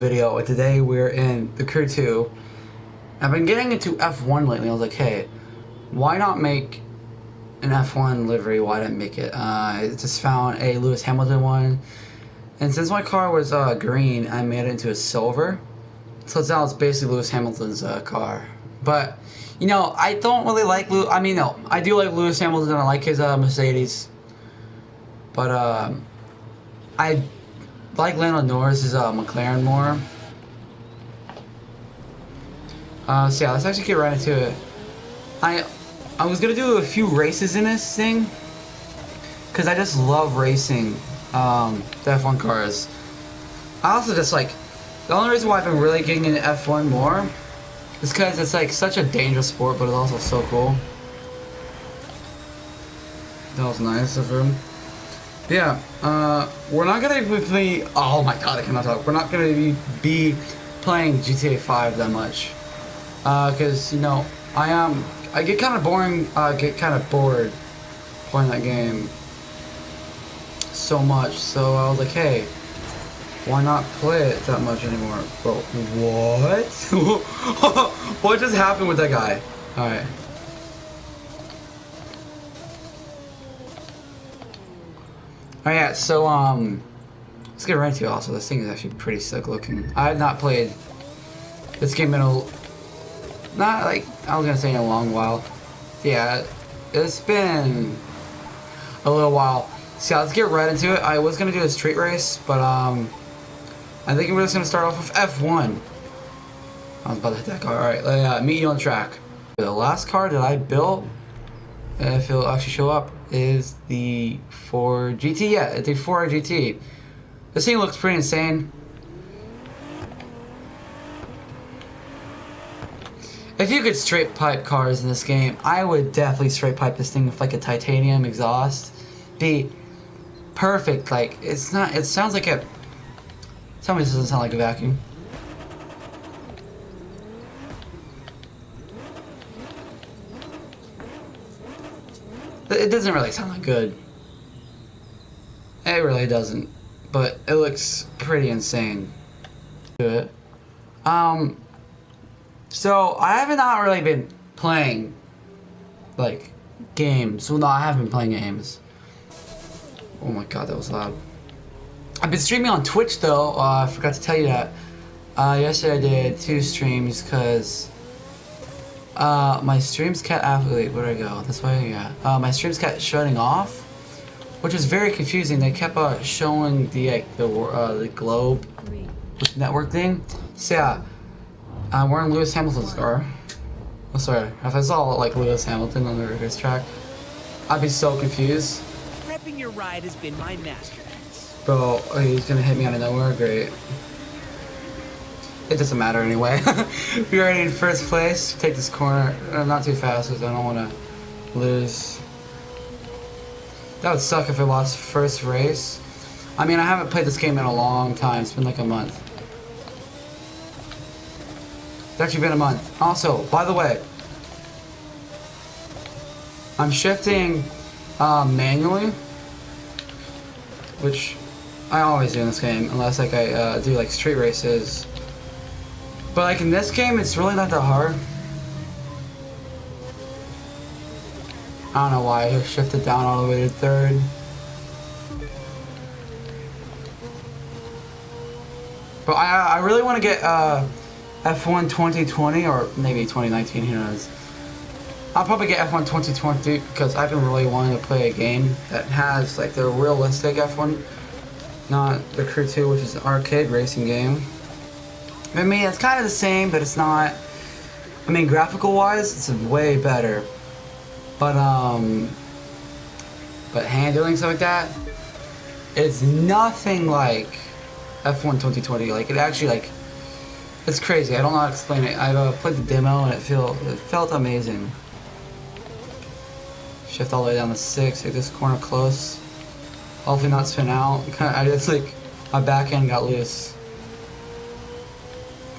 Video, and today we're in the Crew 2. I've been getting into F1 lately. I was like, hey, why not make an F1 livery? Why didn't make it? I just found a Lewis Hamilton one, and since my car was green, I made it into a silver. So now it's basically Lewis Hamilton's car. But you know, I don't really like no, I do like Lewis Hamilton. I like his Mercedes, but I like Lando Norris's McLaren more. So yeah, let's actually get right into it. I was gonna do a few races in this thing, cause I just love racing the F1 cars. I also just like, the only reason why I've been really getting into F1 more is because it's like such a dangerous sport, but it's also so cool. That was nice of him. Yeah, we're not gonna be playing. Oh my god, I cannot talk. We're not gonna be playing GTA 5 that much, cause you know I get kind of bored playing that game so much. So I was like, hey, why not play it that much anymore? Bro, what? What just happened with that guy? All right. Oh yeah, so let's get right to it. Also, this thing is actually pretty sick looking. I have not played this game in not like I was gonna say in a long while. Yeah, it's been a little while. So yeah, let's get right into it. I was gonna do a street race, but I think we're just gonna start off with F1. I was about to hit that car. All right, meet you on the track. The last car that I built, if it'll actually show up, is the Ford GT. Yeah, it's a Ford GT. This thing looks pretty insane. If you could straight pipe cars in this game, I would definitely straight pipe this thing with like a titanium exhaust. Be perfect. Like it's not. It sounds like a. Tell me this doesn't sound like a vacuum. It doesn't really sound like good. It really doesn't. But it looks pretty insane. Do it. So I haven't not really been playing like games. Well, no, I haven't been playing games. Oh my god, that was loud. I've been streaming on Twitch though. I forgot to tell you that. Yesterday I did 2 streams because my streams kept where'd I go? This way, yeah. My streams kept shutting off, which was very confusing. They kept showing the globe network thing. So yeah. We're in Lewis Hamilton's car. Oh, sorry. If I saw like Lewis Hamilton on the race track, I'd be so confused. Prepping your ride has been my masterpiece. Bro, he's gonna hit me out of nowhere. Great. It doesn't matter anyway. We're already in first place. Take this corner. Not too fast, because I don't want to lose. That would suck if I lost first race. I mean, I haven't played this game in a long time. It's been like a month. It's actually been a month. Also, by the way, I'm shifting manually, which I always do in this game, unless like I do like street races. But like in this game, it's really not that hard. I don't know why I shifted down all the way to 3rd. But I really want to get F1 2020 or maybe 2019, who knows. I'll probably get F1 2020 because I've been really wanting to play a game that has like the realistic F1, not the Crew 2, which is an arcade racing game. I mean, it's kind of the same, but it's not. I mean, graphical wise, it's way better. But handling stuff like that, it's nothing like F1 2020. Like it actually like. It's crazy. I don't know how to explain it. I've played the demo and it felt amazing. Shift all the way down to 6. Take this corner close. Hopefully not spin out. I just like my back end got loose.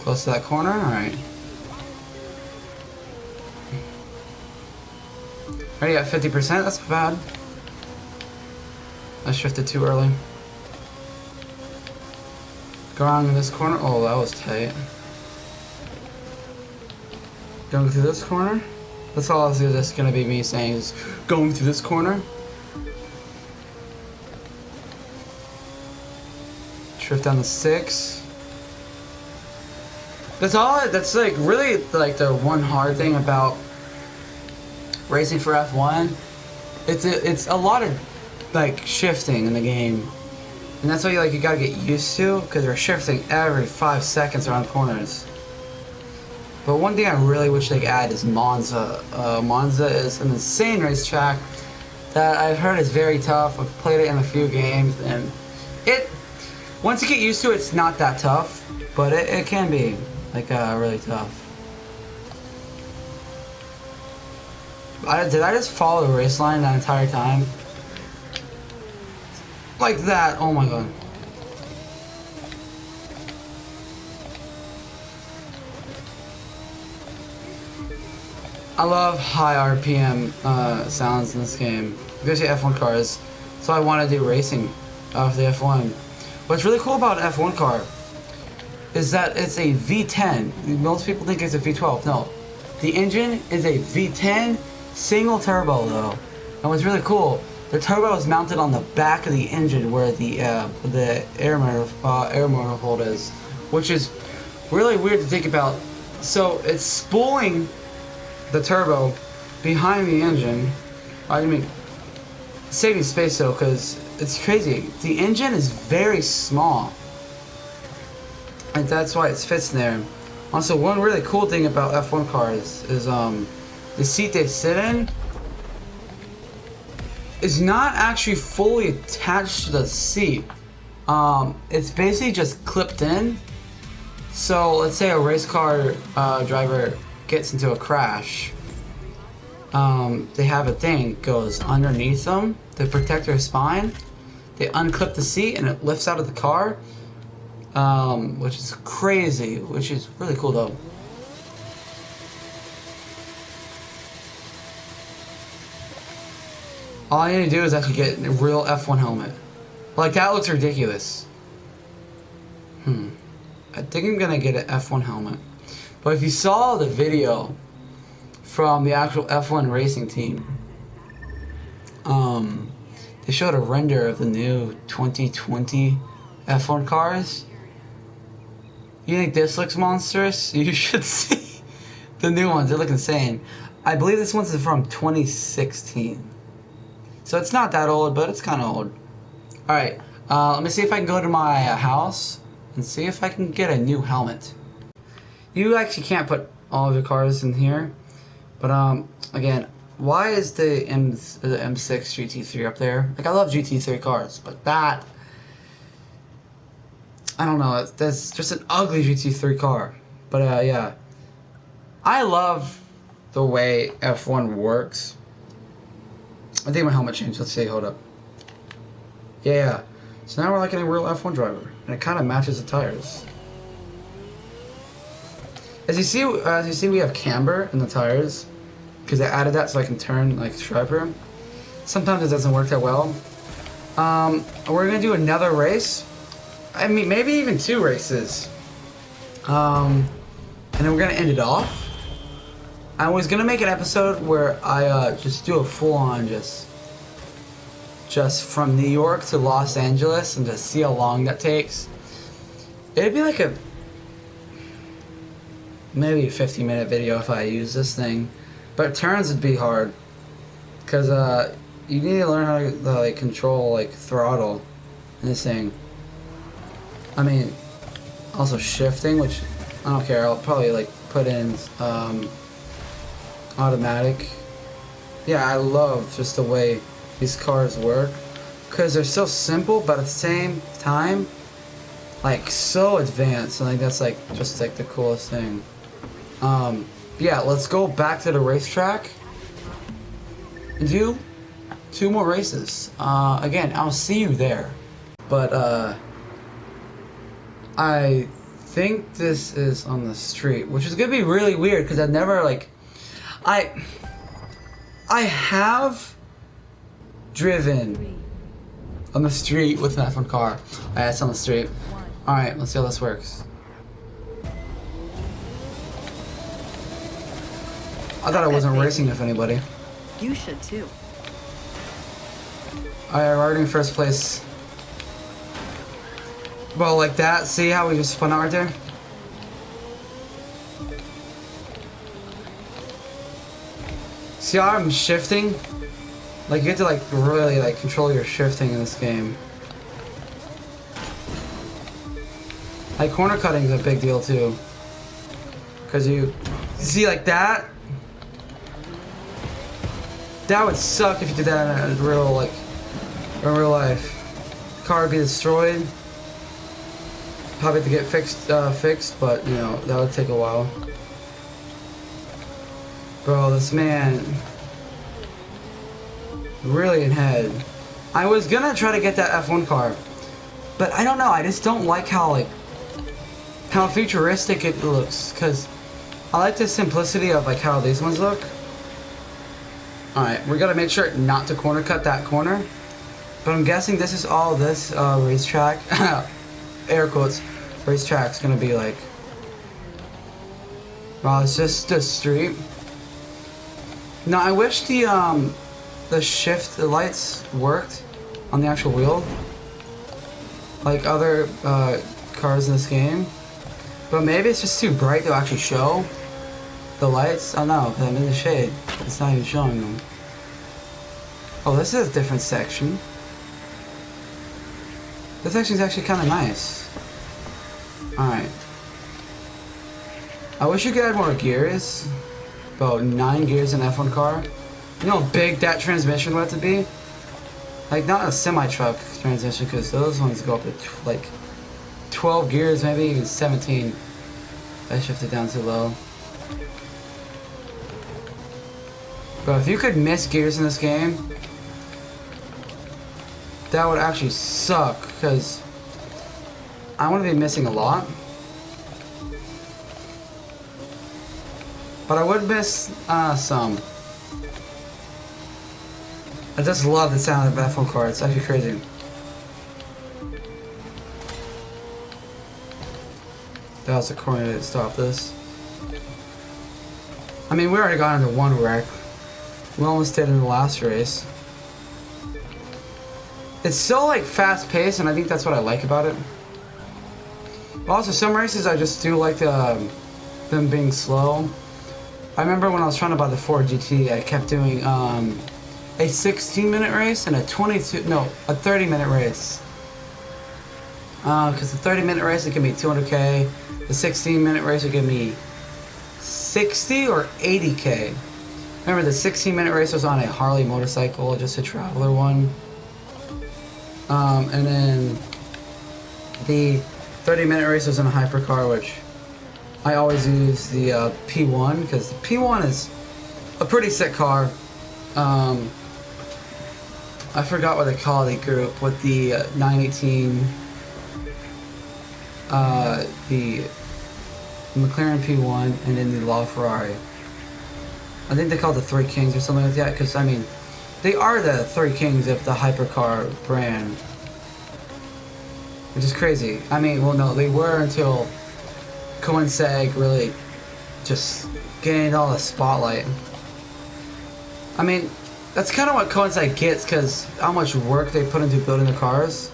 Close to that corner. All right. Already at 50%. That's bad. I shifted too early. Go around in this corner. Oh, that was tight. Going through this corner. That's all that's gonna be me saying is going through this corner. Drift down the 6. That's all. That's like really like the one hard thing about racing for F1. It's a lot of like shifting in the game, and that's why you gotta get used to, because they're shifting every 5 seconds around corners. But one thing I really wish they could add is Monza. Monza is an insane racetrack that I've heard is very tough. I've played it in a few games, and once you get used to it, it's not that tough, but it can be like really tough. Did I just follow the race line that entire time? Like that, oh my god. I love high RPM sounds in this game, especially F1 cars. So I want to do racing of the F1. What's really cool about an F1 car is that it's a V10. Most people think it's a V12. No, the engine is a V10 single turbo though. And what's really cool, the turbo is mounted on the back of the engine where the air manifold is, which is really weird to think about. So it's spooling the turbo behind the engine. I mean, saving space though, because it's crazy. The engine is very small, and that's why it fits in there. Also, one really cool thing about F1 cars is the seat they sit in is not actually fully attached to the seat. It's basically just clipped in. So let's say a race car driver gets into a crash. They have a thing goes underneath them to protect their spine. They unclip the seat and it lifts out of the car, which is crazy, which is really cool though. All I need to do is actually get a real F1 helmet. Like, that looks ridiculous. I think I'm gonna get an F1 helmet. But if you saw the video from the actual F1 racing team, they showed a render of the new 2020 F1 cars. You think this looks monstrous? You should see the new ones. They look insane. I believe this one's from 2016. So it's not that old, but it's kind of old. Alright, let me see if I can go to my house and see if I can get a new helmet. You actually can't put all of your cars in here, but again, why is the M6 GT3 up there? Like, I love GT3 cars, but that, I don't know, that's just an ugly GT3 car. But yeah, I love the way F1 works. I think my helmet changed. Let's see, hold up. Yeah, so now we're like in a real F1 driver, and it kind of matches the tires. As you see, we have camber in the tires, because I added that so I can turn like striper. Sometimes it doesn't work that well. We're gonna do another race. I mean, maybe even 2 races. And then we're gonna end it off. I was gonna make an episode where I just do a full-on just from New York to Los Angeles and just see how long that takes. It'd be like maybe a 50-minute video if I use this thing, but turns would be hard because you need to learn how to like control like throttle in this thing. I mean, also shifting, which I don't care. I'll probably like put in automatic. Yeah, I love just the way these cars work because they're so simple, but at the same time, like so advanced. I think that's like just like the coolest thing. Yeah, let's go back to the racetrack and do 2 more races. Again, I'll see you there. But I think this is on the street, which is gonna be really weird because I've never like I have driven on the street with an F1 car. It's on the street. Alright, let's see how this works. I thought I wasn't racing with anybody. You should too. Alright, we're already in first place. Well, like that. See how we just spun out right there? See how I'm shifting? Like, you have to, like, really, like, control your shifting in this game. Like, corner cutting is a big deal, too. Because you see, like, that? That would suck if you did that in real, like, in real life. The car would be destroyed. Probably have to get fixed, but, you know, that would take a while. Bro, this man... really in head. I was gonna try to get that F1 car, but I don't know, I just don't like how, like, how futuristic it looks, because I like the simplicity of, like, how these ones look. Alright, we gotta make sure not to corner cut that corner, but I'm guessing this is all this racetrack, air quotes, racetrack's gonna be like. Wow, it's just a street. Now, I wish the shift, the lights worked on the actual wheel, like other cars in this game. But maybe it's just too bright to actually show the lights. I don't know, because I'm in the shade. It's not even showing them. Oh, this is a different section. This section is actually kind of nice. Alright. I wish you could add more gears. About 9 gears in an F1 car. You know how big that transmission would have to be? Like, not a semi-truck transmission, because those ones go up to, like, 12 gears, maybe even 17. I shifted down too low. But if you could miss gears in this game, that would actually suck, because I want to be missing a lot. But I would miss some. I just love the sound of the F1 car, it's actually crazy. That was the corner to stop this. I mean, we already got into one wreck. We almost did in the last race. It's so, like, fast paced, and I think that's what I like about it. But also, some races I just do like them being slow. I remember when I was trying to buy the Ford GT, I kept doing a 16-minute race and a 30-minute race. Because the 30-minute race would give me 200K, the 16-minute race would give me 60 or 80K. Remember, the 16-minute race was on a Harley motorcycle, just a traveler one. And then the 30-minute race was in a hypercar, which I always use the P1, because the P1 is a pretty sick car. I forgot what they call the group with the 918, the McLaren P1, and then the LaFerrari. I think they call it the Three Kings or something like that, because, I mean, they are the Three Kings of the hypercar brand. Which is crazy. I mean, well, no, they were until Koenigsegg really just gained all the spotlight. I mean, that's kind of what Koenigsegg gets, because how much work they put into building the cars.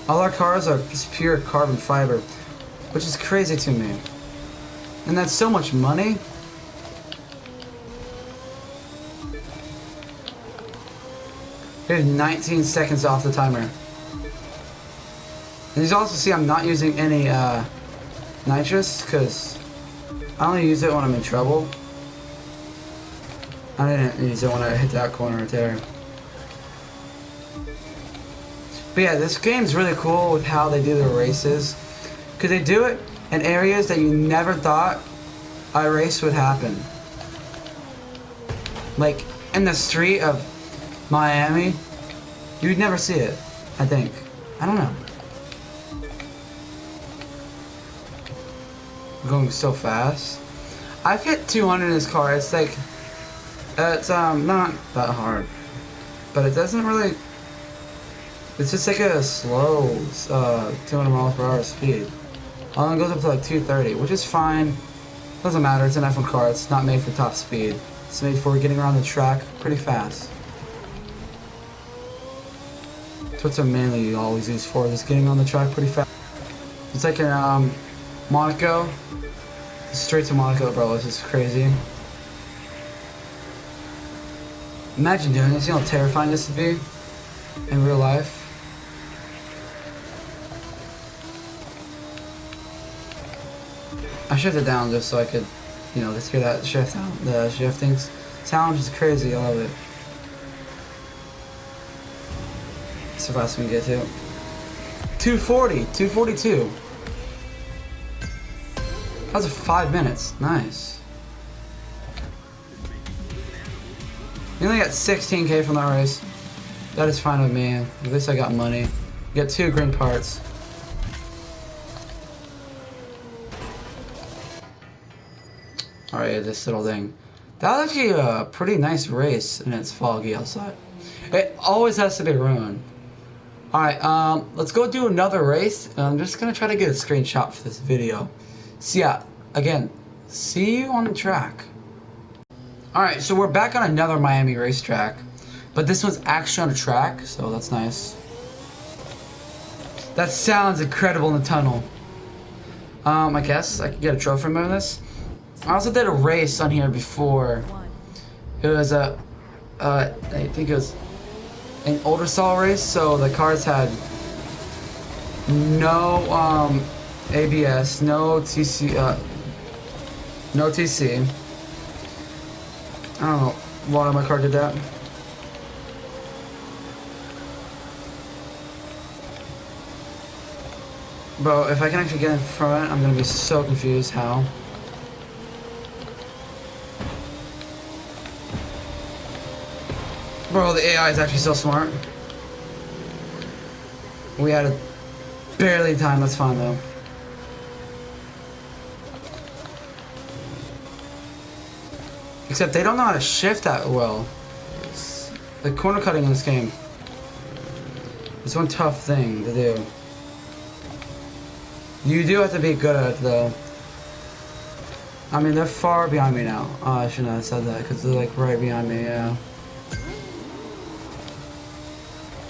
All our cars are just pure carbon fiber, which is crazy to me. And that's so much money. Here's 19 seconds off the timer. And you also see I'm not using any nitrous, because I only use it when I'm in trouble. I didn't use it when I hit that corner right there. But yeah, this game's really cool with how they do their races, because they do it in areas that you never thought a race would happen. Like, in the street of Miami, you'd never see it, I think. I don't know. I'm going so fast. I've hit 200 in this car. It's like, it's not that hard, but it doesn't really It's just like a slow 200 miles per hour speed. It goes up to like 230, which is fine. Doesn't matter, it's an F1 car, it's not made for top speed. It's made for getting around the track pretty fast. That's what it's mainly always used for, just getting on the track pretty fast. It's like in Monaco. Straight to Monaco, bro, this is crazy. Imagine doing this, you know how terrifying this would be in real life. I shifted down just so I could, you know, just hear that shift sound. The shifting sound is crazy, I love it. That's the fastest we can get to. 240, 242. That was 5 minutes, nice. You only got 16K from that race. That is fine with me, at least I got money. You got 2 green parts. Alright, this little thing. That was actually a pretty nice race, and it's foggy outside. It always has to be ruined. Alright, let's go do another race. I'm just gonna try to get a screenshot for this video. So yeah, again, see you on the track. Alright, so we're back on another Miami racetrack. But this one's actually on a track, so that's nice. That sounds incredible in the tunnel. I guess I could get a trophy from this. I also did a race on here before. It was I think it was an older style race, so the cars had no ABS, no TC, no TC. I don't know why my car did that. Bro, if I can actually get in front, I'm gonna be so confused how. Bro, the AI is actually so smart. We had a barely time, that's fine though. Except they don't know how to shift that well. It's like corner cutting in this game. It's one tough thing to do. You do have to be good at it though. I mean, they're far behind me now. Oh, I shouldn't have said that because they're like right behind me, yeah.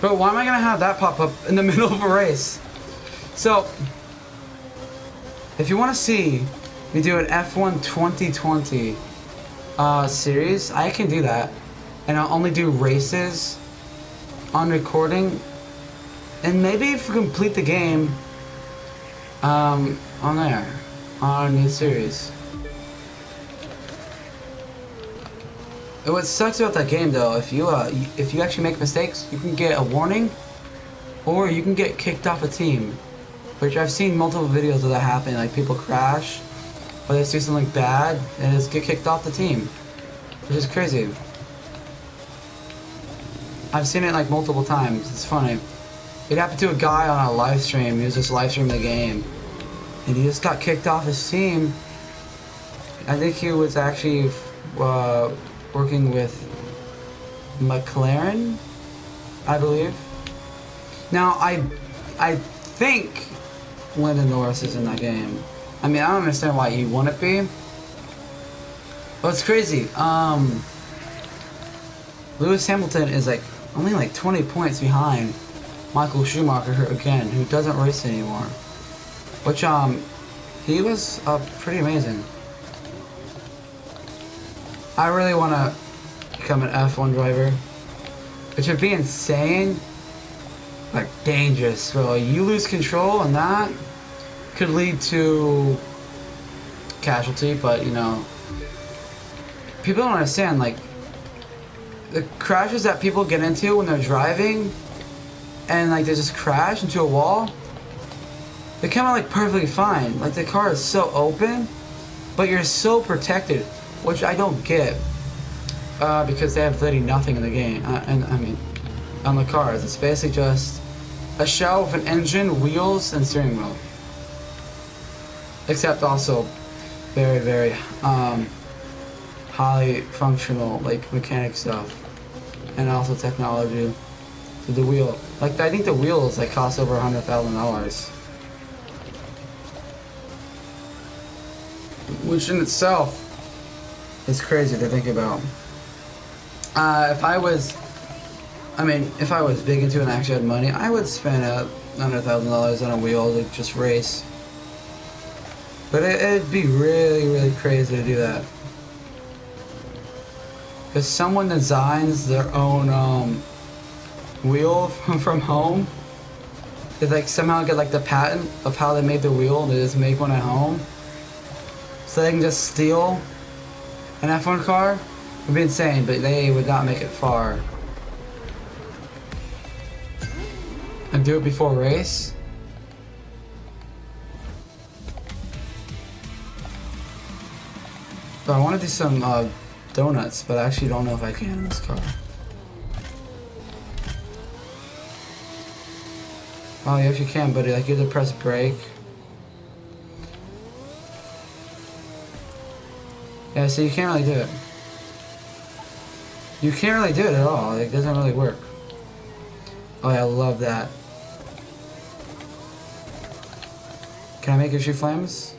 But why am I gonna have that pop up in the middle of a race? So, if you want to see me do an F1 2020 series, I can do that. And I'll only do races on recording. And maybe if we complete the game on there, on our new series. What sucks about that game though, if you actually make mistakes, you can get a warning, or you can get kicked off a team. Which I've seen multiple videos of that happen, like people crash, or they do something bad, and just get kicked off the team. Which is crazy. I've seen it like multiple times, it's funny. It happened to a guy on a live stream, he was just live streaming the game. And he just got kicked off his team. I think he was actually working with McLaren, I believe. Now, I think Lyndon Norris is in that game. I mean, I don't understand why he wouldn't be. But it's crazy. Lewis Hamilton is like only like 20 points behind Michael Schumacher again, who doesn't race anymore. Which he was pretty amazing. I really want to become an F1 driver, which would be insane, like dangerous. So you lose control, and that could lead to casualty. But you know, people don't understand like the crashes that people get into when they're driving, and like they just crash into a wall. They're kind of like perfectly fine. Like the car is so open, but you're so protected. Which I don't get, because they have literally nothing in the game, and I mean, on the cars. It's basically just a shell with an engine, wheels, and steering wheel. Except also very, very highly functional, like mechanic stuff, and also technology. The wheel. Like, I think the wheels like cost over $100,000. Which in itself is crazy to think about. If I was big into it and actually had money, I would spend $100,000 on a wheel to just race. But it'd be really, really crazy to do that. Because someone designs their own wheel from home. They like somehow get like the patent of how they made the wheel and they just make one at home. So they can just steal an F1 car. It would be insane, but they would not make it far. And do it before a race? So I want to do some donuts, but I actually don't know if I can in this car. Oh, yes you can, but like you have to press brake. Yeah, so you can't really do it. You can't really do it at all. It doesn't really work. Oh, yeah, I love that. Can I make it shoot flames?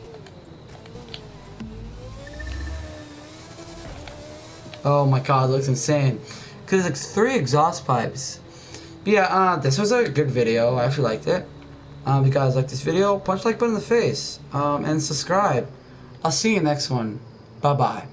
Oh my god, it looks insane. Because it's 3 exhaust pipes. But yeah, this was a good video. I actually liked it. If you guys liked this video, punch the like button in the face. And subscribe. I'll see you next one. Bye-bye.